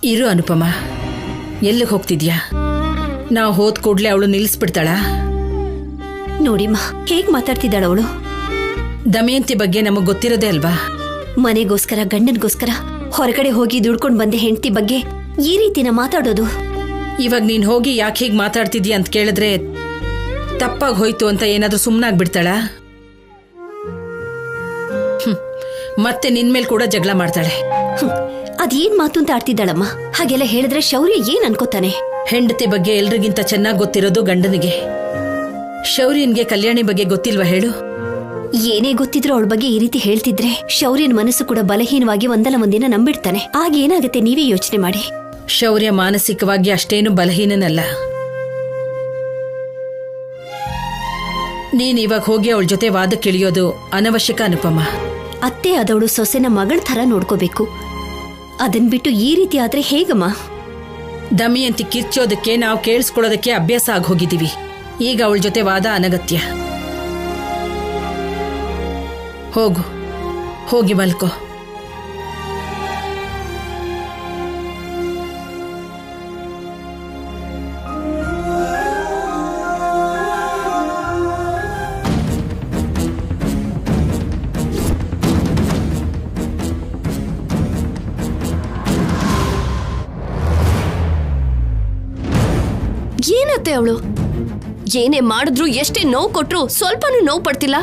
ಇರು ಅನುಪಮ, ಎಲ್ಲಿಗೆ ಹೋಗ್ತಿದ್ಯಾ? ನಾವು ಹೋದ್ ಕೂಡ್ಲೆ ಅವಳು ನಿಲ್ಲಿಸ್ಬಿಡ್ತಾಳ? ನೋಡಿಮ್ಮ ಹೇಗ್ ಮಾತಾಡ್ತಿದ್ದಾಳ ಅವಳು. ದಮಯಂತಿ ಬಗ್ಗೆ ನಮಗ್ ಗೊತ್ತಿರೋದೇ ಅಲ್ವಾ? ಮನೆಗೋಸ್ಕರ ಗಂಡನ್ಗೋಸ್ಕರ ಹೊರಗಡೆ ಹೋಗಿ ದುಡ್ಕೊಂಡ್ ಬಂದೆ ಹೆಂಡತಿ ಬಗ್ಗೆ ಈ ರೀತಿನ ಮಾತಾಡೋದು. ಇವಾಗ ನೀನ್ ಹೋಗಿ ಯಾಕೆ ಹೀಗೆ ಮಾತಾಡ್ತಿದ್ಯಾ ಅಂತ ಕೇಳಿದ್ರೆ ತಪ್ಪಾಗಿ ಹೋಯ್ತು ಅಂತ ಏನಾದ್ರೂ ಸುಮ್ಮನಾಗ್ಬಿಡ್ತಾಳ? ಮತ್ತೆ ನಿನ್ಮೇಲ್ ಕೂಡ ಜಗಳ ಮಾಡ್ತಾಳೆ. ಅದೇನ್ ಮಾತು ಅಂತ ಆಡ್ತಿದ್ದಾಳಮ್ಮ. ಹಾಗೆಲ್ಲ ಹೇಳಿದ್ರೆ ಶೌರ್ಯ ಏನ್ ಅನ್ಕೋತಾನೆ? ಹೆಂಡತಿ ಬಗ್ಗೆ ಎಲ್ರಿಗಿಂತ ಚೆನ್ನಾಗಿ ಗೊತ್ತಿರೋದು ಗಂಡನಿಗೆ. ಶೌರ್ಯನ್ಗೆ ಕಲ್ಯಾಣಿ ಬಗ್ಗೆ ಗೊತ್ತಿಲ್ವಾ ಹೇಳು? ಏನೇ ಗೊತ್ತಿದ್ರು ಅವಳ ಬಗ್ಗೆ ಈ ರೀತಿ ಹೇಳ್ತಿದ್ರೆ ಶೌರ್ಯನ ಮನಸ್ಸು ಕೂಡ ಬಲಹೀನವಾಗಿ ಒಂದಲ್ಲ ಒಂದಿನ ನಂಬಿಡ್ತಾನೆ. ಆಗ ಏನಾಗುತ್ತೆ ನೀವೇ ಯೋಚನೆ ಮಾಡಿ. ಶೌರ್ಯ ಮಾನಸಿಕವಾಗಿ ಅಷ್ಟೇನು ಬಲಹೀನನಲ್ಲ. ನೀನ್ ಇವಾಗ ಹೋಗಿ ಅವಳ ಜೊತೆ ವಾದಕ್ಕಿಳಿಯೋದು ಅನವಶ್ಯಕ ಅನುಪಮ. ಅತ್ತೆ ಆದವಳು ಸೊಸೆನ ಮಗಳ ಥರ ನೋಡ್ಕೋಬೇಕು. ಅದನ್ ಬಿಟ್ಟು ಈ ರೀತಿ ಆದ್ರೆ ಹೇಗಮ್ಮ? ದಮಯಂತಿ ಕಿರ್ಚೋದಕ್ಕೆ ನಾವು ಕೇಳಿಸ್ಕೊಳ್ಳೋದಕ್ಕೆ ಅಭ್ಯಾಸ ಆಗಿ ಹೋಗಿದ್ದೀವಿ. ಈಗ ಅವಳ ಜೊತೆ ವಾದ ಅನಗತ್ಯ. ಹೋಗು, ಹೋಗಿ ಮಲ್ಕೋ. ಏನತ್ತೆ ಅವಳು ಏನೇ ಮಾಡಿದ್ರು ಎಷ್ಟೇ ನೋವು ಕೊಟ್ರು ಸ್ವಲ್ಪನೂ ನೋವು ಪಡ್ತಿಲ್ಲ.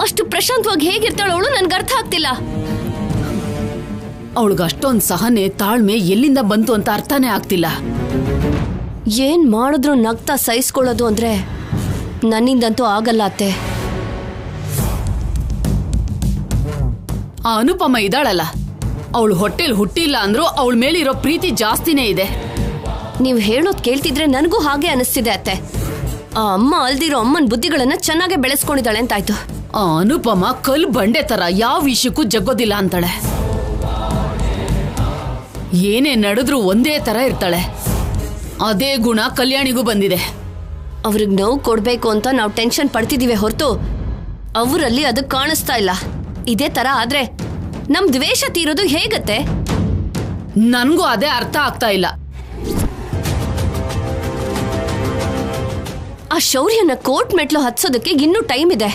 ಅಷ್ಟು ಪ್ರಶಾಂತವಾಗಿ ಹೇಗಿರ್ತಾಳ ಅವಳು? ನನ್ಗೆ ಅರ್ಥ ಆಗ್ತಿಲ್ಲ. ಅವಳಿಗೆ ಅಷ್ಟೊಂದು ಸಹನೆ ತಾಳ್ಮೆ ಎಲ್ಲಿಂದ ಬಂತು ಅಂತ ಅರ್ಥನೇ ಆಗ್ತಿಲ್ಲ. ಏನ್ ಮಾಡಿದ್ರು ನಗ್ತಾ ಸಹಿಸ್ಕೊಳ್ಳೋದು ಅಂದ್ರೆ ನನ್ನಿಂದಂತೂ ಆಗಲ್ಲ ಅತ್ತೆ. ಆ ಅನುಪಮ ಇದ್ದಾಳಲ್ಲ, ಅವಳು ಹೊಟ್ಟೆಲ್ ಹುಟ್ಟಿಲ್ಲ ಅಂದ್ರೂ ಅವಳ ಮೇಲಿರೋ ಪ್ರೀತಿ ಜಾಸ್ತಿನೇ ಇದೆ. ನೀವು ಹೇಳೋದ್ ಕೇಳ್ತಿದ್ರೆ ನನಗೂ ಹಾಗೆ ಅನಿಸ್ತಿದೆ ಅತ್ತೆ. ಆ ಅಮ್ಮ ಅಲ್ದಿರೋ ಅಮ್ಮನ ಬುದ್ಧಿಗಳನ್ನ ಚೆನ್ನಾಗೆ ಬೆಳೆಸ್ಕೊಂಡಿದ್ದಾಳೆ ಅಂತಾಯ್ತು. ಆ ಅನುಪಮ ಕಲ್ ಬಂಡೆ ತರ ಯಾವ ವಿಷಯಕ್ಕೂ ಜಗ್ಗೋದಿಲ್ಲ ಅಂತಾಳೆ. ಏನೇ ನಡೆದ್ರೂ ಒಂದೇ ತರ ಇರ್ತಾಳೆ. ಅದೇ ಗುಣ ಕಲ್ಯಾಣಿಗೂ ಬಂದಿದೆ. ಅವ್ರಿಗೆ ನೋವು ಕೊಡ್ಬೇಕು ಅಂತ ನಾವು ಟೆನ್ಷನ್ ಪಡ್ತಿದೀವಿ ಹೊರತು ಅವರಲ್ಲಿ ಅದು ಕಾಣಿಸ್ತಾ ಇಲ್ಲ. ಇದೇ ತರ ಆದ್ರೆ ನಮ್ ದ್ವೇಷ ತೀರೋದು ಹೇಗತ್ತೆ? ನನ್ಗೂ ಅದೇ ಅರ್ಥ ಆಗ್ತಾ ಇಲ್ಲ. ಆ ಶೌರ್ಯನ ಕೋರ್ಟ್ ಮೆಟ್ಲು ಹತ್ಸೋದಕ್ಕೆ ಇನ್ನೂ ಟೈಮ್ ಇದೆ.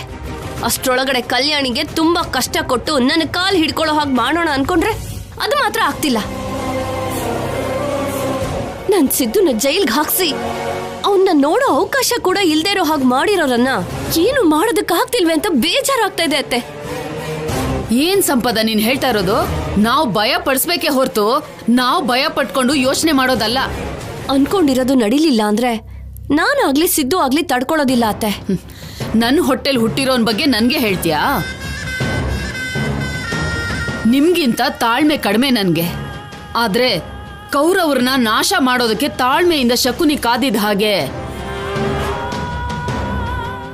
ಅಷ್ಟ್ರೊಳಗಡೆ ಕಲ್ಯಾಣಿಗೆ ತುಂಬಾ ಕಷ್ಟ ಕೊಟ್ಟು ನನ್ನ ಕಾಲ್ ಹಿಡ್ಕೊಳ್ಳೋ ಹಾಗೆ ಮಾಡೋಣ ಅನ್ಕೊಂಡ್ರೆ ಅದು ಮಾತ್ರ ಆಗ್ತಿಲ್ಲ. ನನ್ ಸಿದ್ದುನ ಜೈಲ್ಗೆ ಹಾಕ್ಸಿ ಅವನ್ನ ನೋಡೋ ಅವಕಾಶ ಕೂಡ ಇಲ್ದೇ ಇರೋ ಹಾಗೆ ಮಾಡಿರೋರನ್ನ ಏನು ಮಾಡೋದಕ್ಕಾಗ್ತಿಲ್ವೇ ಅಂತ ಬೇಜಾರಾಗ್ತಾ ಇದೆ ಅತ್ತೆ. ಏನ್ ಸಂಪದ ನೀನ್ ಹೇಳ್ತಾ ಇರೋದು? ನಾವು ಭಯ ಪಡಿಸ್ಬೇಕೇ ಹೊರತು ನಾವು ಭಯ ಪಟ್ಕೊಂಡು ಯೋಚನೆ ಮಾಡೋದಲ್ಲ. ಅನ್ಕೊಂಡಿರೋದು ನಡಿಲಿಲ್ಲ ಅಂದ್ರೆ ನಾನಾಗ್ಲಿ ಸಿದ್ದು ಆಗ್ಲಿ ತಡ್ಕೊಳ್ಳೋದಿಲ್ಲ ಅತ್ತೆ. ನನ್ನ ಹೊಟ್ಟೆಲ್ ಹುಟ್ಟಿರೋನ್ ಬಗ್ಗೆ ನನ್ಗೆ ಹೇಳ್ತೀಯಾ? ನಿಮ್ಗಿಂತ ತಾಳ್ಮೆ ಕಡಿಮೆ ನನ್ಗೆ. ಆದ್ರೆ ಕೌರವ್ರನ್ನ ನಾಶ ಮಾಡೋದಕ್ಕೆ ತಾಳ್ಮೆಯಿಂದ ಶಕುನಿ ಕಾದಿದ್ದ ಹಾಗೆ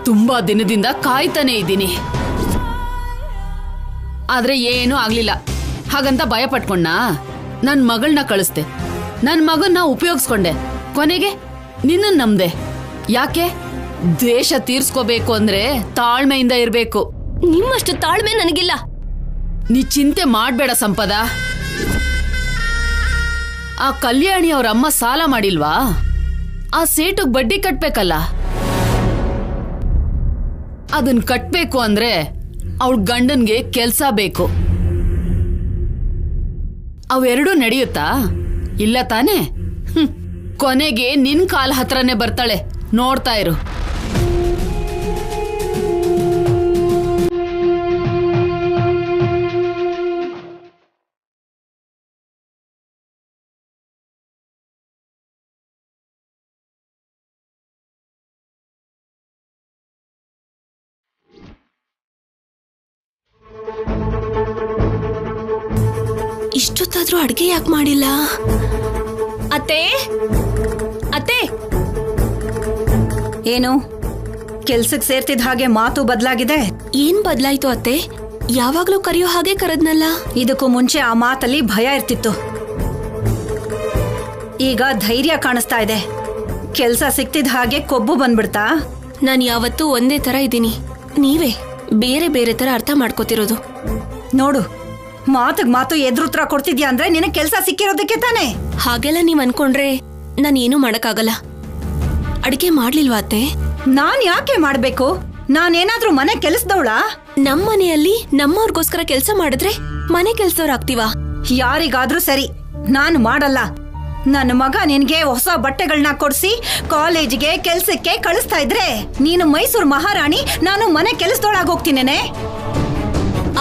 ತುಂಬಾ ದಿನದಿಂದ ಕಾಯ್ತಾನೆ ಇದ್ದೀನಿ. ಆದ್ರೆ ಏನೂ ಆಗ್ಲಿಲ್ಲ. ಹಾಗಂತ ಭಯ ಪಟ್ಕೊಂಡ ನನ್ ಮಗಳನ್ನ ಕಳಿಸ್ದೆ. ನನ್ ಮಗನ್ನ ಉಪಯೋಗಿಸ್ಕೊಂಡೆ. ಕೊನೆಗೆ ನಿನ್ನ ನಮ್ದೆ. ಯಾಕೆ? ದ್ವೇಷ ತೀರ್ಸ್ಕೋಬೇಕು ಅಂದ್ರೆ ತಾಳ್ಮೆಯಿಂದ ಇರ್ಬೇಕು. ನಿಮ್ಮಷ್ಟು ತಾಳ್ಮೆ ನನಗಿಲ್ಲ. ನೀ ಚಿಂತೆ ಮಾಡ್ಬೇಡ ಸಂಪದ. ಆ ಕಲ್ಯಾಣಿ ಅವ್ರ ಅಮ್ಮ ಸಾಲ ಮಾಡಿಲ್ವಾ? ಆ ಸೇಟುಗ್ ಬಡ್ಡಿ ಕಟ್ಬೇಕಲ್ಲ. ಅದನ್ ಕಟ್ಬೇಕು ಅಂದ್ರೆ ಅವಳ ಗಂಡನ್ಗೆ ಕೆಲ್ಸ ಬೇಕು. ಅವೆರಡೂ ನಡೆಯುತ್ತಾ? ಇಲ್ಲ ತಾನೇ? ಕೊನೆಗೆ ನಿನ್ ಕಾಲ್ ಹತ್ರನೇ ಬರ್ತಾಳೆ. ನೋಡ್ತಾ ಇರು. ಇಷ್ಟೊತ್ತಾದ್ರೂ ಅಡ್ಗೆ ಯಾಕೆ ಮಾಡಿಲ್ಲ? ಅತ್ತೆ ಅತ್ತೆ, ಏನು ಕೆಲ್ಸಕ್ಕೆ ಸೇರ್ತಿದ್ದ ಹಾಗೆ ಮಾತು ಬದಲಾಗಿದೆ? ಏನ್ ಬದ್ಲಾಯ್ತು ಅತ್ತೆ? ಯಾವಾಗ್ಲೂ ಕರೆಯೋ ಹಾಗೆ ಕರೆದ್ನಲ್ಲ. ಇದಕ್ಕೂ ಮುಂಚೆ ಆ ಮಾತಲ್ಲಿ ಭಯ ಇರ್ತಿತ್ತು. ಈಗ ಧೈರ್ಯ ಕಾಣಿಸ್ತಾ ಇದೆ. ಕೆಲ್ಸ ಸಿಕ್ತಿದ್ದ ಹಾಗೆ ಕೊಬ್ಬು ಬಂದ್ಬಿಡ್ತಾ? ನಾನು ಯಾವತ್ತೂ ಒಂದೇ ತರ ಇದ್ದೀನಿ. ನೀವೇ ಬೇರೆ ಬೇರೆ ತರ ಅರ್ಥ ಮಾಡ್ಕೋತಿರೋದು. ನೋಡು, ಮಾತಿಗೆ ಮಾತು ಎದುರುತ್ರ ಕೊಡ್ತಿದ್ಯಾ ಅಂದ್ರೆ ನಿನಗೆ ಕೆಲಸ ಸಿಕ್ಕಿರೋದಕ್ಕೆ ತಾನೇ. ಹಾಗೆಲ್ಲ ನೀವ್ ಅನ್ಕೊಂಡ್ರೆ ನಾನೇನು ಮಾಡಕ್ಕಾಗಲ್ಲ. ಅಡಿಗೆ ಮಾಡ್ಲಿಲ್ವಾ ಅತ್ತೆ? ನಾನ್ ಯಾಕೆ ಮಾಡ್ಬೇಕು? ನಾನೇನಾದ್ರೂ ಮನೆ ಕೆಲಸದವಳ? ನಮ್ ಮನೆಯಲ್ಲಿ ನಮ್ಮವ್ರಿಗೋಸ್ಕರ ಕೆಲ್ಸ ಮಾಡಿದ್ರೆ ಮನೆ ಕೆಲ್ಸದವ್ರಾಗ್ತೀವಾ? ಯಾರಿಗಾದ್ರೂ ಸರಿ, ನಾನು ಮಾಡಲ್ಲ. ನನ್ನ ಮಗ ನಿನ್ಗೆ ಹೊಸ ಬಟ್ಟೆಗಳನ್ನ ಕೊಡ್ಸಿ ಕಾಲೇಜಿಗೆ ಕೆಲ್ಸಕ್ಕೆ ಕಳಿಸ್ತಾ ಇದ್ರೆ ನೀನು ಮೈಸೂರು ಮಹಾರಾಣಿ, ನಾನು ಮನೆ ಕೆಲಸದೊಳಗೆ ಹೋಗ್ತೀನೇನೆ.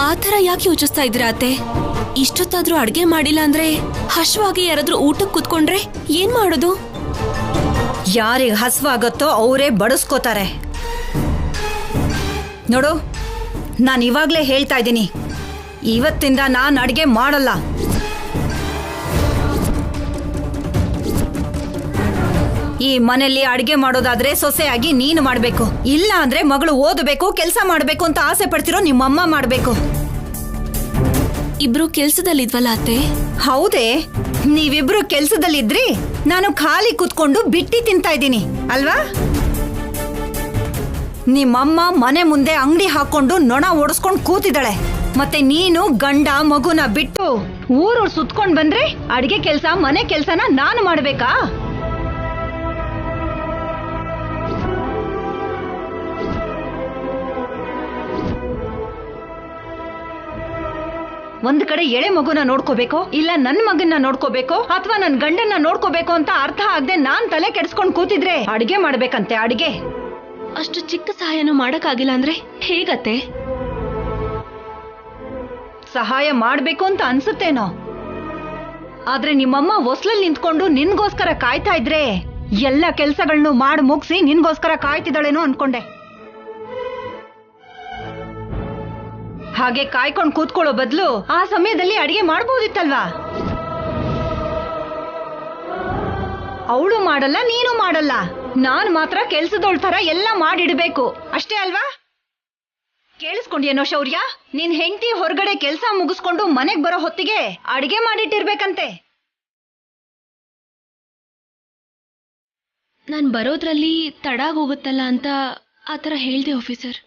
ಆ ಥರ ಯಾಕೆ ಯೋಚಿಸ್ತಾ ಇದ್ದೀರಾ ಅತ್ತೆ? ಇಷ್ಟೊತ್ತಾದ್ರೂ ಅಡ್ಗೆ ಮಾಡಿಲ್ಲ ಅಂದ್ರೆ ಹಶ್ವಾಗಿ ಯಾರಾದ್ರೂ ಊಟಕ್ಕೆ ಕುತ್ಕೊಂಡ್ರೆ ಏನ್ ಮಾಡೋದು? ಯಾರಿಗೆ ಹಸ್ವಾಗತ್ತೋ ಅವರೇ ಬಡಿಸ್ಕೋತಾರೆ. ನೋಡು, ನಾನು ಇವಾಗ್ಲೇ ಹೇಳ್ತಾ ಇದ್ದೀನಿ, ಇವತ್ತಿಂದ ನಾನು ಅಡ್ಗೆ ಮಾಡಲ್ಲ. ಈ ಮನೆಯಲ್ಲಿ ಅಡ್ಗೆ ಮಾಡೋದಾದ್ರೆ ಸೊಸೆಯಾಗಿ ನೀನು ಮಾಡ್ಬೇಕು, ಇಲ್ಲ ಅಂದ್ರೆ ಮಗಳು ಓದಬೇಕು, ಕೆಲಸ ಮಾಡ್ಬೇಕು ಅಂತ ಆಸೆ ಪಡ್ತಿರೋ ನಿಮ್ಮಮ್ಮ ಮಾಡ್ಬೇಕು. ಇಬ್ರು ಕೆಲ್ಸದಲ್ಲಿದ್ವಲ್ಲ ಅತ್ತೆ? ಹೌದೇ, ನೀವಿಬ್ರು ಕೆಲ್ಸದಲ್ಲಿದ್ರಿ, ನಾನು ಖಾಲಿ ಕುತ್ಕೊಂಡು ಬಿಟ್ಟಿ ತಿಂತಾ ಇದ್ದೀನಿ ಅಲ್ವಾ? ನಿಮ್ಮಮ್ಮ ಮನೆ ಮುಂದೆ ಅಂಗಡಿ ಹಾಕೊಂಡು ನೊಣ ಓಡಿಸ್ಕೊಂಡು ಕೂತಿದ್ದಾಳೆ. ಮತ್ತೆ ನೀನು ಗಂಡ ಮಗುನ ಬಿಟ್ಟು ಊರು ಸುತ್ಕೊಂಡ್ ಬಂದ್ರೆ ಅಡಿಗೆ ಕೆಲ್ಸ ಮನೆ ಕೆಲ್ಸನ ನಾನು ಮಾಡ್ಬೇಕಾ? ಒಂದ್ ಕಡೆ ಎಳೆ ಮಗುನ ನೋಡ್ಕೋಬೇಕೋ, ಇಲ್ಲ ನನ್ ಮಗನ್ನ ನೋಡ್ಕೋಬೇಕೋ, ಅಥವಾ ನನ್ ಗಂಡನ್ನ ನೋಡ್ಕೋಬೇಕೋ ಅಂತ ಅರ್ಥ ಆಗದೆ ನಾನ್ ತಲೆ ಕೆಡ್ಸ್ಕೊಂಡ್ ಕೂತಿದ್ರೆ ಅಡಿಗೆ ಮಾಡ್ಬೇಕಂತೆ. ಅಡಿಗೆ ಅಷ್ಟು ಚಿಕ್ಕ ಸಹಾಯನೂ ಮಾಡಕ್ಕಾಗಿಲ್ಲ ಅಂದ್ರೆ ಹೇಗತ್ತೆ? ಸಹಾಯ ಮಾಡ್ಬೇಕು ಅಂತ ಅನ್ಸುತ್ತೇನೋ, ಆದ್ರೆ ನಿಮ್ಮಮ್ಮ ಹೊಸ್ಲಲ್ಲಿ ನಿಂತ್ಕೊಂಡು ನಿನ್ಗೋಸ್ಕರ ಕಾಯ್ತಾ ಇದ್ರೆ ಎಲ್ಲ ಕೆಲ್ಸಗಳನ್ನು ಮಾಡಿ ಮುಗಿಸಿ ನಿನ್ಗೋಸ್ಕರ ಕಾಯ್ತಿದ್ದಾಳೇನೋ ಅನ್ಕೊಂಡೆ. ಹಾಗೆ ಕಾಯ್ಕೊಂಡು ಕೂತ್ಕೊಳ್ಳೋ ಬದಲು ಆ ಸಮಯದಲ್ಲಿ ಅಡಿಗೆ ಮಾಡ್ಬೋದಿತ್ತಲ್ವಾ? ಅವಳು ಮಾಡಲ್ಲ, ನೀನು ಮಾಡಲ್ಲ, ನಾನ್ ಮಾತ್ರ ಕೆಲ್ಸದೋಳ್ ತರ ಎಲ್ಲ ಮಾಡಿಡ್ಬೇಕು ಅಷ್ಟೇ ಅಲ್ವಾ? ಕೇಳಿಸ್ಕೊಂಡ್ಯೇನೋ ಶೌರ್ಯ? ನಿನ್ ಹೆಂಡತಿ ಹೊರಗಡೆ ಕೆಲ್ಸ ಮುಗಿಸ್ಕೊಂಡು ಮನೆಗ್ ಬರೋ ಹೊತ್ತಿಗೆ ಅಡಿಗೆ ಮಾಡಿಟ್ಟಿರ್ಬೇಕಂತೆ. ನಾನ್ ಬರೋದ್ರಲ್ಲಿ ತಡ ಹೋಗುತ್ತಲ್ಲ ಅಂತ ಆತರ ಹೇಳ್ದೆ ಆಫೀಸರ್.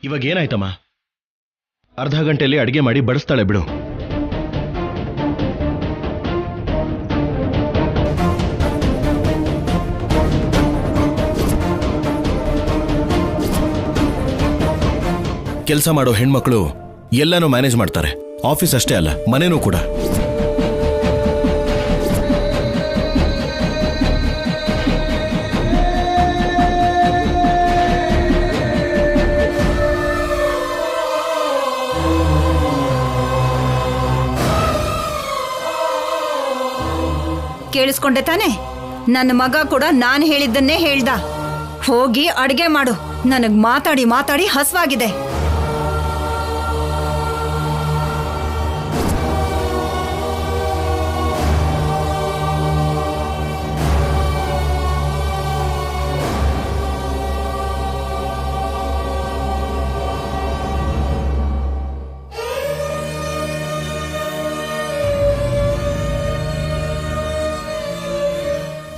ಇವಾಗ ಏನಾಯ್ತಮ್ಮ? ಅರ್ಧ ಗಂಟೆಯಲ್ಲಿ ಅಡಿಗೆ ಮಾಡಿ ಬಡಿಸ್ತಾಳೆ ಬಿಡು. ಕೆಲಸ ಮಾಡೋ ಹೆಣ್ಮಕ್ಳು ಎಲ್ಲಾನು ಮ್ಯಾನೇಜ್ ಮಾಡ್ತಾರೆ. ಆಫೀಸ್ ಅಷ್ಟೇ ಅಲ್ಲ, ಮನೇನೂ ಕೂಡ. ಕೇಳಿಸ್ಕೊಂಡೆ ತಾನೆ? ನನ್ನ ಮಗ ಕೂಡ ನಾನು ಹೇಳಿದ್ದನ್ನೇ ಹೇಳ್ದ. ಹೋಗಿ ಅಡ್ಗೆ ಮಾಡು. ನನಗ್ ಮಾತಾಡಿ ಮಾತಾಡಿ ಹಸ್ವಾಗಿದೆ.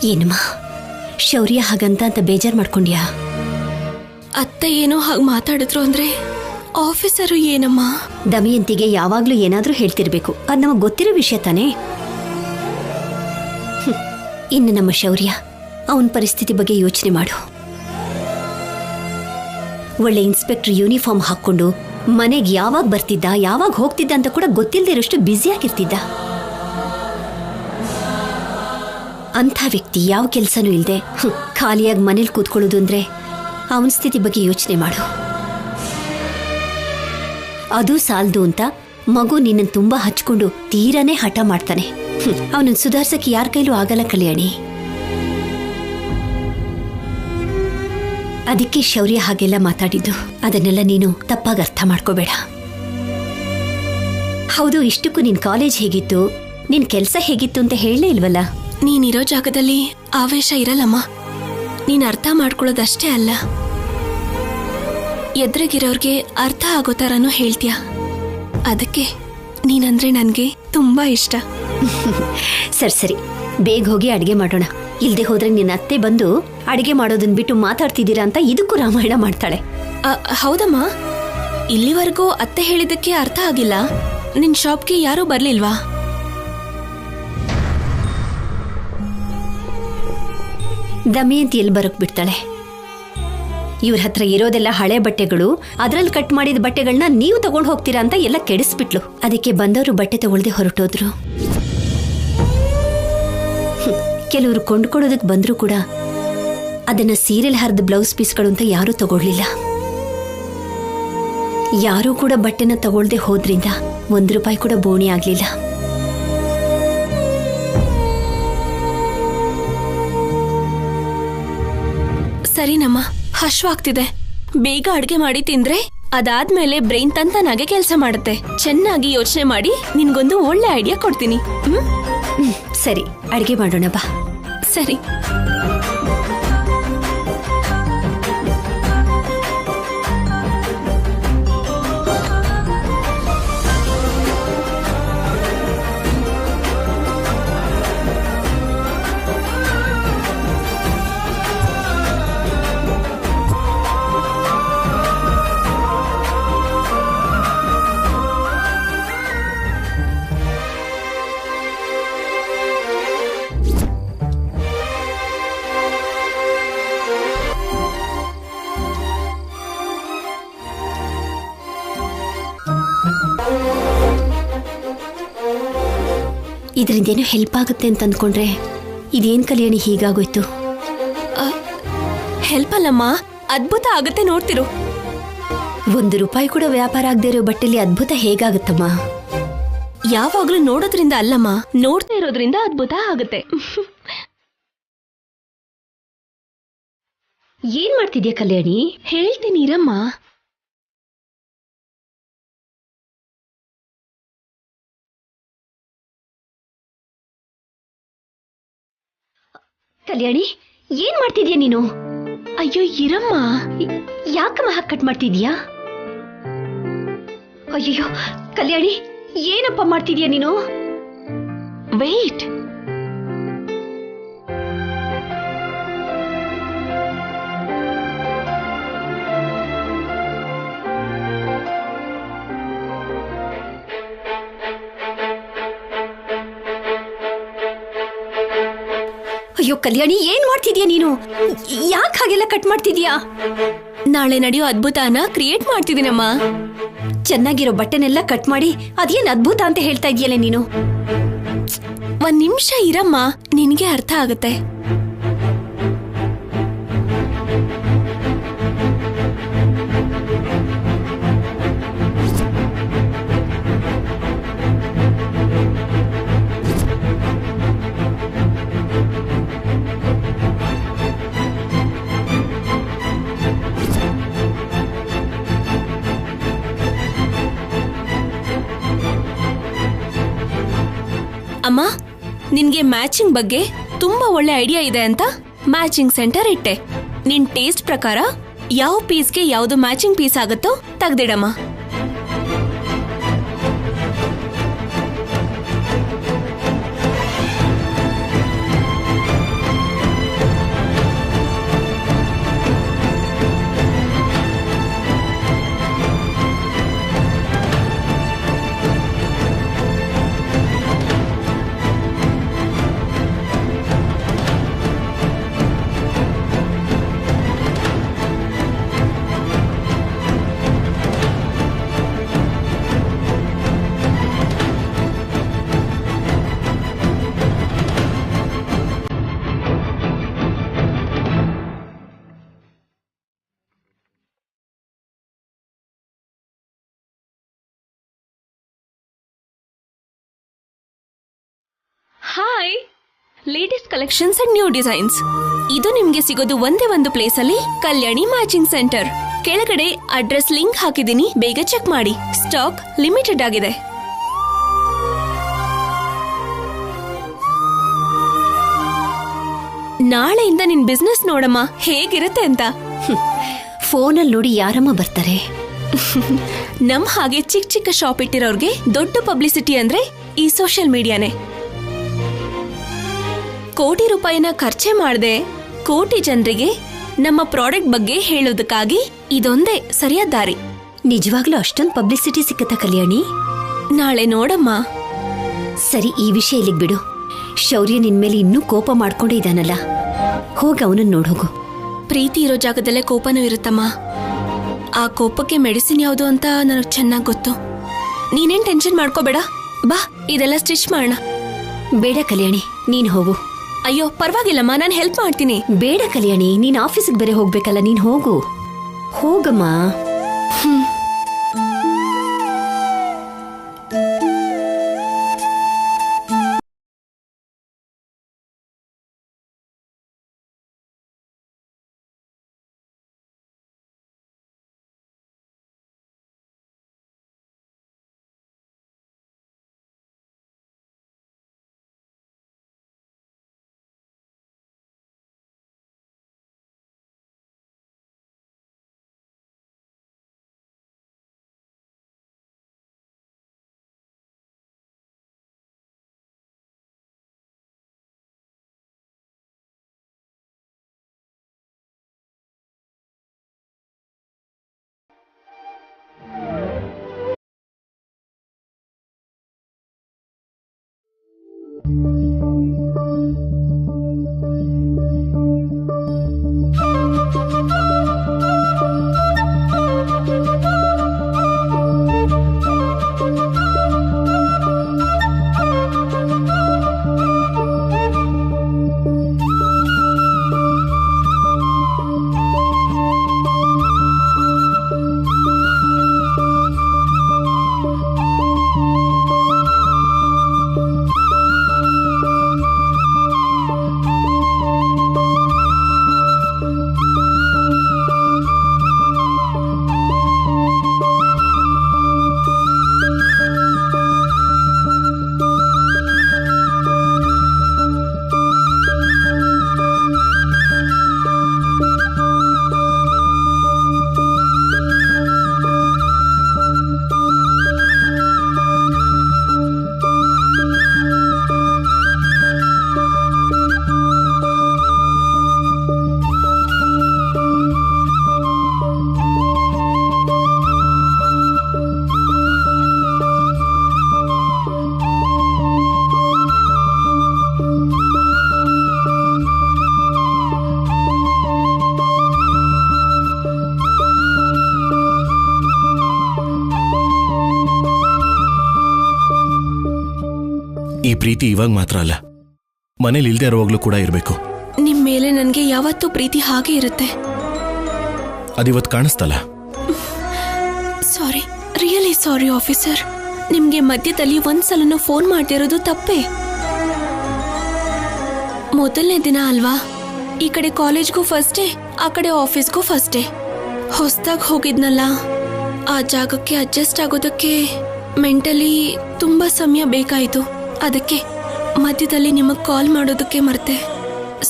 ಏನಮ್ಮ ಶೌರ್ಯ ಹಾಗಂತ ಅಂತ ಬೇಜಾರ್ ಮಾಡ್ಕೊಂಡ್ಯಾ? ಅತ್ತೆ ಏನೋ ಹಾಗೆ ಮಾತಾಡಿದ್ರು ಅಂದ್ರೆ ಆಫೀಸರು ಏನಮ್ಮ? ದಮಯಂತಿಗೆ ಯಾವಾಗ್ಲೂ ಏನಾದ್ರೂ ಹೇಳ್ತಿರ್ಬೇಕು, ಅದು ನಮಗ್ ಗೊತ್ತಿರೋ ವಿಷಯ ತಾನೇ. ಇನ್ನು ನಮ್ಮ ಶೌರ್ಯ, ಅವನ ಪರಿಸ್ಥಿತಿ ಬಗ್ಗೆ ಯೋಚನೆ ಮಾಡು. ಒಳ್ಳೆ ಇನ್ಸ್ಪೆಕ್ಟರ್ ಯೂನಿಫಾರ್ಮ್ ಹಾಕೊಂಡು ಮನೆಗೆ ಯಾವಾಗ ಬರ್ತಿದ್ದ, ಯಾವಾಗ ಹೋಗ್ತಿದ್ದ ಅಂತ ಕೂಡ ಗೊತ್ತಿಲ್ಲದಿರೋಷ್ಟು ಬ್ಯುಸಿಯಾಗಿರ್ತಿದ್ದ. ಅಂಥ ವ್ಯಕ್ತಿ ಯಾವ ಕೆಲಸನೂ ಇಲ್ಲದೆ ಖಾಲಿಯಾಗಿ ಮನೇಲಿ ಕೂತ್ಕೊಳ್ಳೋದು ಅಂದ್ರೆ ಅವನ ಸ್ಥಿತಿ ಬಗ್ಗೆ ಯೋಚನೆ ಮಾಡು. ಅದು ಸಾಲದು ಅಂತ ಮಗು ನಿನ್ನನ್ನು ತುಂಬಾ ಹಚ್ಕೊಂಡು ತೀರಾನೇ ಹಠ ಮಾಡ್ತಾನೆ. ಅವನನ್ನು ಸುಧಾರ್ಸಕ್ಕೆ ಯಾರ ಕೈಲೂ ಆಗಲ್ಲ ಕಲ್ಯಾಣಿ. ಅದಕ್ಕೆ ಶೌರ್ಯ ಹಾಗೆಲ್ಲ ಮಾತಾಡಿದ್ದು. ಅದನ್ನೆಲ್ಲ ನೀನು ತಪ್ಪಾಗಿ ಅರ್ಥ ಮಾಡ್ಕೋಬೇಡ. ಹೌದು, ಇಷ್ಟಕ್ಕೂ ನಿನ್ ಕಾಲೇಜ್ ಹೇಗಿತ್ತು, ನಿನ್ ಕೆಲಸ ಹೇಗಿತ್ತು ಅಂತ ಹೇಳಲೇ ಇಲ್ವಲ್ಲ? ನೀನಿರೋ ಜಾಗದಲ್ಲಿ ಆವೇಶ ಇರಲ್ಲಮ್ಮ. ನೀನ್ ಅರ್ಥ ಮಾಡ್ಕೊಳ್ಳೋದಷ್ಟೇ ಅಲ್ಲ, ಎದುರಿಗಿರೋರ್ಗೆ ಅರ್ಥ ಆಗೋ ಥರನೂ ಹೇಳ್ತೀಯ. ಅದಕ್ಕೆ ನೀನಂದ್ರೆ ನನಗೆ ತುಂಬಾ ಇಷ್ಟ. ಸರಿ, ಬೇಗ ಹೋಗಿ ಅಡಿಗೆ ಮಾಡೋಣ. ಇಲ್ದೆ ಹೋದ್ರೆ ನಿನ್ನ ಅತ್ತೆ ಬಂದು ಅಡಿಗೆ ಮಾಡೋದನ್ನ ಬಿಟ್ಟು ಮಾತಾಡ್ತಿದ್ದೀರಾ ಅಂತ ಇದಕ್ಕೂ ರಾಮಾಯಣ ಮಾಡ್ತಾಳೆ. ಹೌದಮ್ಮ. ಇಲ್ಲಿವರೆಗೂ ಅತ್ತೆ ಹೇಳಿದ್ದಕ್ಕೆ ಅರ್ಥ ಆಗಿಲ್ಲ. ನಿನ್ ಶಾಪ್ಗೆ ಯಾರೂ ಬರ್ಲಿಲ್ವಾ? ದಮಯಂತಿ ಎಲ್ಲಿ ಬರೋಕ್ ಬಿಡ್ತಾಳೆ? ಇವ್ರ ಹತ್ರ ಇರೋದೆಲ್ಲ ಹಳೆ ಬಟ್ಟೆಗಳು, ಅದ್ರಲ್ಲಿ ಕಟ್ ಮಾಡಿದ ಬಟ್ಟೆಗಳನ್ನ ನೀವು ತಗೊಂಡು ಹೋಗ್ತೀರಾ ಅಂತ ಎಲ್ಲ ಕೆಡಿಸ್ಬಿಟ್ಲು. ಅದಕ್ಕೆ ಬಂದವರು ಬಟ್ಟೆ ತಗೊಳ್ದೆ ಹೊರಟೋದ್ರು. ಕೆಲವರು ಕೊಂಡ್ಕೊಡೋದಕ್ಕೆ ಬಂದ್ರು ಕೂಡ ಅದನ್ನ ಸೀರೆಲ್ ಹರಿದ ಬ್ಲೌಸ್ ಪೀಸ್ಗಳು ಅಂತ ಯಾರೂ ತಗೊಳ್ಳಿಲ್ಲ. ಯಾರೂ ಕೂಡ ಬಟ್ಟೆನ ತಗೊಳ್ದೆ ಹೋದ್ರಿಂದ ₹1 ಕೂಡ ಬೋಣಿ ಆಗ್ಲಿಲ್ಲ. ಸರಿನಮ್ಮ, ಹಶ್ವಾಗ್ತಿದೆ. ಬೇಗ ಅಡ್ಗೆ ಮಾಡಿ ತಿಂದ್ರೆ ಅದಾದ್ಮೇಲೆ ಬ್ರೈನ್ ತಂತಾನಾಗೆ ಕೆಲಸ ಮಾಡುತ್ತೆ. ಚೆನ್ನಾಗಿ ಯೋಚನೆ ಮಾಡಿ ನಿನ್ಗೊಂದು ಒಳ್ಳೆ ಐಡಿಯಾ ಕೊಡ್ತೀನಿ. ಸರಿ, ಅಡ್ಗೆ ಮಾಡೋಣ ಬಾ. ಸರಿ. ಇದರಿಂದೇನೋ ಹೆಲ್ಪ್ ಆಗುತ್ತೆ ಅಂತ ಅಂದ್ಕೊಂಡ್ರೆ ಇದೇನ್ ಕಲ್ಯಾಣಿ ಹೀಗಾಗೋಯ್ತು? ಹೆಲ್ಪ್ ಅಲ್ಲಮ್ಮ, ಅದ್ಭುತ ಆಗುತ್ತೆ, ನೋಡ್ತಿರು. ₹1 ಕೂಡ ವ್ಯಾಪಾರ ಆಗದೆ ಇರೋ ಬಟ್ಟೆಲಿ ಅದ್ಭುತ ಹೇಗಾಗುತ್ತಮ್ಮ? ಯಾವಾಗ್ಲೂ ನೋಡೋದ್ರಿಂದ ಅಲ್ಲಮ್ಮ, ನೋಡ್ತಾ ಇರೋದ್ರಿಂದ ಅದ್ಭುತ ಆಗುತ್ತೆ. ಏನ್ ಮಾಡ್ತಿದ್ಯಾ ಕಲ್ಯಾಣಿ? ಹೇಳ್ತೀನಿ ಇರಮ್ಮ. ಕಲ್ಯಾಣಿ, ಏನ್ ಮಾಡ್ತಿದ್ಯಾ ನೀನು? ಅಯ್ಯೋ ಇರಮ್ಮ. ಯಾಕಮ್ಮ ಹಾಗೆ ಕಟ್ ಮಾಡ್ತಿದ್ಯಾ? ಅಯ್ಯೋ ಕಲ್ಯಾಣಿ, ಏನಪ್ಪ ಮಾಡ್ತಿದ್ಯಾ ನೀನು? ವೇಟ್. ಅಯ್ಯೋ ಕಲ್ಯಾಣಿ, ಏನ್ ಮಾಡ್ತಿದ್ಯಾ ನೀನು? ಯಾಕೆ ಹಾಗೆಲ್ಲ ಕಟ್ ಮಾಡ್ತಿದ್ಯಾ? ನಾಳೆ ನಡೆಯೋ ಅದ್ಭುತನ ಕ್ರಿಯೇಟ್ ಮಾಡ್ತಿದ್ದೀನಮ್ಮ. ಚೆನ್ನಾಗಿರೋ ಬಟ್ಟೆನೆಲ್ಲ ಕಟ್ ಮಾಡಿ ಅದೇನ್ ಅದ್ಭುತ ಅಂತ ಹೇಳ್ತಾ ಇದೆಯಲ್ಲ ನೀನು? ಒಂದ್ ನಿಮಿಷ ಇರಮ್ಮ, ನಿನ್ಗೆ ಅರ್ಥ ಆಗತ್ತೆ. ಅಮ್ಮ, ನಿನ್ಗೆ ಮ್ಯಾಚಿಂಗ್ ಬಗ್ಗೆ ತುಂಬಾ ಒಳ್ಳೆ ಐಡಿಯಾ ಇದೆ ಅಂತ ಮ್ಯಾಚಿಂಗ್ ಸೆಂಟರ್ ಇಟ್ಟೆ. ನಿನ್ ಟೇಸ್ಟ್ ಪ್ರಕಾರ ಯಾವ ಪೀಸ್ಗೆ ಯಾವ್ದು ಮ್ಯಾಚಿಂಗ್ ಪೀಸ್ ಆಗುತ್ತೋ ತೆಗ್ದಿಡಮ್ಮ. Hi, latest collections and new designs. ಇದು ನಿಮ್ಗೆ ಸಿಗೋದು ಒಂದೇ ಒಂದು ಪ್ಲೇಸ್ ಅಲ್ಲಿ, ಕಲ್ಯಾಣಿ ಮ್ಯಾಚಿಂಗ್ ಸೆಂಟರ್. ಕೆಳಗಡೆ ಅಡ್ರೆಸ್ ಲಿಂಕ್ ಹಾಕಿದೀನಿ, ಬೇಗ ಚೆಕ್ ಮಾಡಿ. ಸ್ಟಾಕ್ ಲಿಮಿಟೆಡ್ ಆಗಿದೆ. ನಾಳೆಯಿಂದ ನಿನ್ ಬಿಸ್ನೆಸ್ ನೋಡಮ್ಮ ಹೇಗಿರುತ್ತೆ ಅಂತ. ಫೋನಲ್ಲಿ ನೋಡಿ ಯಾರಮ್ಮ ಬರ್ತಾರೆ? ನಮ್ ಹಾಗೆ ಚಿಕ್ಕ ಚಿಕ್ಕ ಶಾಪ್ ಇಟ್ಟಿರೋರ್ಗೆ ದೊಡ್ಡ ಪಬ್ಲಿಸಿಟಿ ಅಂದ್ರೆ ಈ ಸೋಷಿಯಲ್ ಮೀಡಿಯಾನೇ. ಕೋಟಿ ರೂಪಾಯಿನ ಖರ್ಚೆ ಮಾಡದೆ ಕೋಟಿ ಜನರಿಗೆ ನಮ್ಮ ಪ್ರಾಡಕ್ಟ್ ಬಗ್ಗೆ ಹೇಳೋದಕ್ಕಾಗಿ ಇದೊಂದೇ ಸರಿಯಾದ ದಾರಿ. ನಿಜವಾಗ್ಲೂ ಅಷ್ಟೊಂದು ಪಬ್ಲಿಸಿಟಿ ಸಿಕ್ಕತ್ತಾ ಕಲ್ಯಾಣಿ? ನಾಳೆ ನೋಡಮ್ಮ. ಸರಿ, ಈ ವಿಷಯ ಇಲ್ಲಿಗೆ ಬಿಡು. ಶೌರ್ಯ ನಿನ್ಮೇಲೆ ಇನ್ನೂ ಕೋಪ ಮಾಡ್ಕೊಂಡೇ ಇದ್ದಾನಲ್ಲ, ಹೋಗಿ ಅವನನ್ನ ನೋಡೋಗು. ಪ್ರೀತಿ ಇರೋ ಜಾಗದಲ್ಲೇ ಕೋಪನೂ ಇರುತ್ತಮ್ಮ. ಆ ಕೋಪಕ್ಕೆ ಮೆಡಿಸಿನ್ ಯಾವುದು ಅಂತ ನನಗೆ ಚೆನ್ನಾಗಿ ಗೊತ್ತು. ನೀನೇನ್ ಟೆನ್ಷನ್ ಮಾಡ್ಕೋಬೇಡ, ಬಾ ಇದೆಲ್ಲ ಸ್ಟಿಚ್ ಮಾಡೋಣ. ಬೇಡ ಕಲ್ಯಾಣಿ, ನೀನ್ ಹೋಗು. ಅಯ್ಯೋ ಪರವಾಗಿಲ್ಲಮ್ಮ, ನಾನು ಹೆಲ್ಪ್ ಮಾಡ್ತೀನಿ. ಬೇಡ ಕಲ್ಯಾಣಿ, ನೀನ್ ಆಫೀಸಿಗೆ ಬೇರೆ ಹೋಗ್ಬೇಕಲ್ಲ, ನೀನ್ ಹೋಗು. ಹೋಗಮ್ಮ. ಈ ಪ್ರೀತಿ ಇವಾಗ ಮಾತ್ರ ಅಲ್ಲ, ಮನೇಲಿ ಇಲ್ದೇ ಇರುವಾಗ್ಲೂ ಕೂಡ ಇರಬೇಕು. ನಿಮ್ ಮೇಲೆ ನನ್ಗೆ ಯಾವತ್ತೂ ಪ್ರೀತಿ ಹಾಗೆ ಇರುತ್ತೆ. ಅದಿವತ್ತು ಕಾಣಿಸ್ತಲ್ಲ. ಸಾರಿ, ರಿಯಲಿ ಸಾರಿ ಆಫೀಸರ್. ನಿಮ್ಗೆ ಮಧ್ಯದಲ್ಲಿ ಒಂದ್ಸಲನೂ ಫೋನ್ ಮಾಡ್ತಿರೋದು ತಪ್ಪೇ. ಮೊದಲನೇ ದಿನ ಅಲ್ವಾ, ಈ ಕಡೆ ಕಾಲೇಜ್ಗೂ ಫಸ್ಟ್ ಡೇ, ಆ ಕಡೆ ಆಫೀಸ್ಗೂ ಫಸ್ಟ್ ಡೇ. ಹೊಸ್ದಾಗ್ ಹೋಗಿದ್ನಲ್ಲ, ಆ ಜಾಗಕ್ಕೆ ಅಡ್ಜಸ್ಟ್ ಆಗೋದಕ್ಕೆ ಮೆಂಟಲಿ ತುಂಬಾ ಸಮಯ ಬೇಕಾಯಿತು. ಅದಕ್ಕೆ ಮಧ್ಯದಲ್ಲಿ ನಿಮಗ್ ಕಾಲ್ ಮಾಡೋದಕ್ಕೆ ಮರ್ತೆ.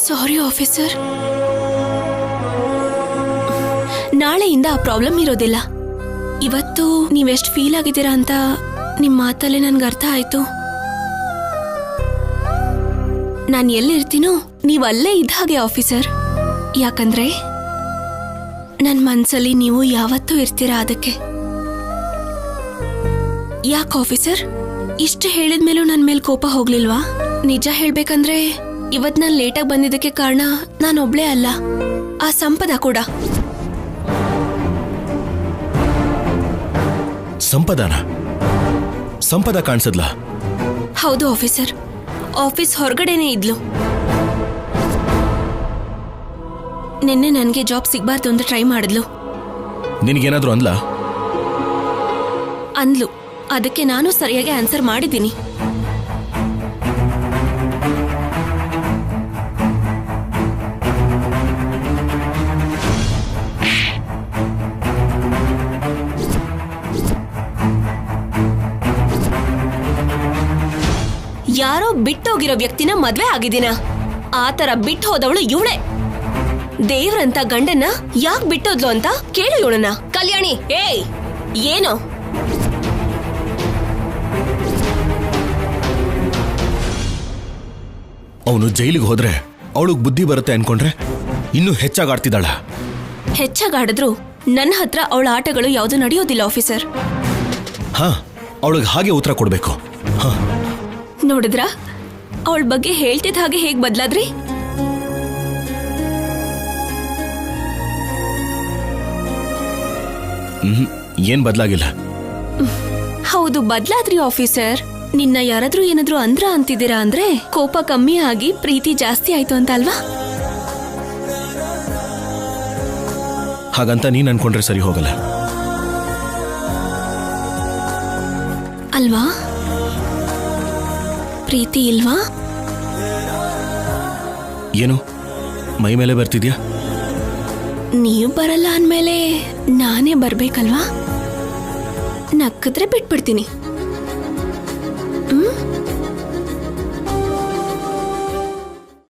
ಸಾರಿ ಆಫೀಸರ್. ನಾಳೆಯಿಂದ ಆ ಪ್ರಾಬ್ಲಮ್ ಇರೋದಿಲ್ಲ. ಇವತ್ತು ನೀವೆಷ್ಟು ಫೀಲ್ ಆಗಿದ್ದೀರಾ ಅಂತ ನಿಮ್ ಮಾತಲ್ಲೇ ನನ್ಗೆ ಅರ್ಥ ಆಯ್ತು. ನಾನು ಎಲ್ಲಿರ್ತೀನೋ ನೀವು ಅಲ್ಲೇ ಇದ್ದ ಹಾಗೆ ಆಫೀಸರ್. ಯಾಕಂದ್ರೆ ನನ್ನ ಮನ್ಸಲ್ಲಿ ನೀವು ಯಾವತ್ತೂ ಇರ್ತೀರಾ. ಅದಕ್ಕೆ ಯಾಕೆ ಆಫೀಸರ್ ಇಷ್ಟು ಹೇಳಿದ್ಮೇಲೂ ನನ್ನ ಮೇಲೆ ಕೋಪ ಹೋಗ್ಲಿಲ್ವಾ? ನಿಜ ಹೇಳ್ಬೇಕಂದ್ರೆ ಇವತ್ ನಾನು ಲೇಟಾಗಿ ಬಂದಿದ್ದಕ್ಕೆ ಕಾರಣ ನಾನೊಬ್ಳೇ ಅಲ್ಲ, ಆ ಸಂಪದ ಕೂಡ. ಸಂಪದ ಕಾಣಿಸದ್ಲ? ಹೌದು ಆಫೀಸರ್, ಆಫೀಸ್ ಹೊರಗಡೆನೆ ಇದ್ಲು. ನಿನ್ನೆ ನನಗೆ ಜಾಬ್ ಸಿಗ್ಬಾರ್ದು ಅಂತ ಟ್ರೈ ಮಾಡಿದ್ಲು. ನಿನಗೇನಾದ್ರೂ ಅಂದ್ಲು. ಅದಕ್ಕೆ ನಾನು ಸರಿಯಾಗಿ ಆನ್ಸರ್ ಮಾಡಿದ್ದೀನಿ. ಯಾರೋ ಬಿಟ್ಟೋಗಿರೋ ವ್ಯಕ್ತಿನ ಮದ್ವೆ ಆಗಿದ್ದೀನ. ಆ ತರ ಬಿಟ್ಟು ಹೋದವಳು ಇವಳೆ. ದೇವ್ರಂತ ಗಂಡನ್ನ ಯಾಕೆ ಬಿಟ್ಟೋದ್ಲು ಅಂತ ಕೇಳಿ ಇವಳನ್ನ. ಕಲ್ಯಾಣಿ, ಏಯ್ ಏನು? ಅವನು ಜೈಲಿಗೆ ಹೋದ್ರೆ ಅವಳಿಗೆ ಬುದ್ಧಿ ಬರುತ್ತೆ ಅನ್ಕೊಂಡ್ರೆ ಇನ್ನೂ ಹೆಚ್ಚಾಗಿ ಆಡ್ತಿದ್ದಾಳ. ಹೆಚ್ಚಾಗಾಡಿದ್ರು ನನ್ನ ಹತ್ರ ಅವಳ ಆಟಗಳು ಯಾವುದು ನಡೆಯೋದಿಲ್ಲ ಆಫೀಸರ್. ಹಾ, ಅವಳಿಗೆ ಹಾಗೆ ಉತ್ತರ ಕೊಡ್ಬೇಕು. ಹಾ, ನೋಡಿದ್ರ ಅವಳ ಬಗ್ಗೆ ಹೇಳ್ತಿದ್ದ ಹಾಗೆ ಹೇಗ್ ಬದ್ಲಾದ್ರಿ? ಏನ್ ಬದಲಾಗಿಲ್ಲ. ಹೌದು ಬದ್ಲಾದ್ರಿ ಆಫೀಸರ್. ನಿನ್ನ ಯಾರಾದ್ರೂ ಏನಾದ್ರೂ ಅಂತಿದ್ದೀರಾ ಅಂದ್ರೆ ಕೋಪ ಕಮ್ಮಿ ಆಗಿ ಪ್ರೀತಿ ಜಾಸ್ತಿ ಆಯ್ತು ಅಂತ ಅಲ್ವಾ? ಹಾಗಂತ ನೀನ್ ಅನ್ಕೊಂಡ್ರೆ ಸರಿ ಹೋಗಲ್ಲ ಅಲ್ವಾ? ಪ್ರೀತಿ ಇಲ್ವಾ? ಏನು ಮೈ ಮೇಲೆ ಬರ್ತಿದ್ಯಾ? ನೀವು ಬರಲ್ಲ ಅಂದ್ಮೇಲೆ ನಾನೇ ಬರ್ಬೇಕಲ್ವಾ? ನಕ್ಕಿದ್ರೆ ಬಿಟ್ಬಿಡ್ತೀನಿ.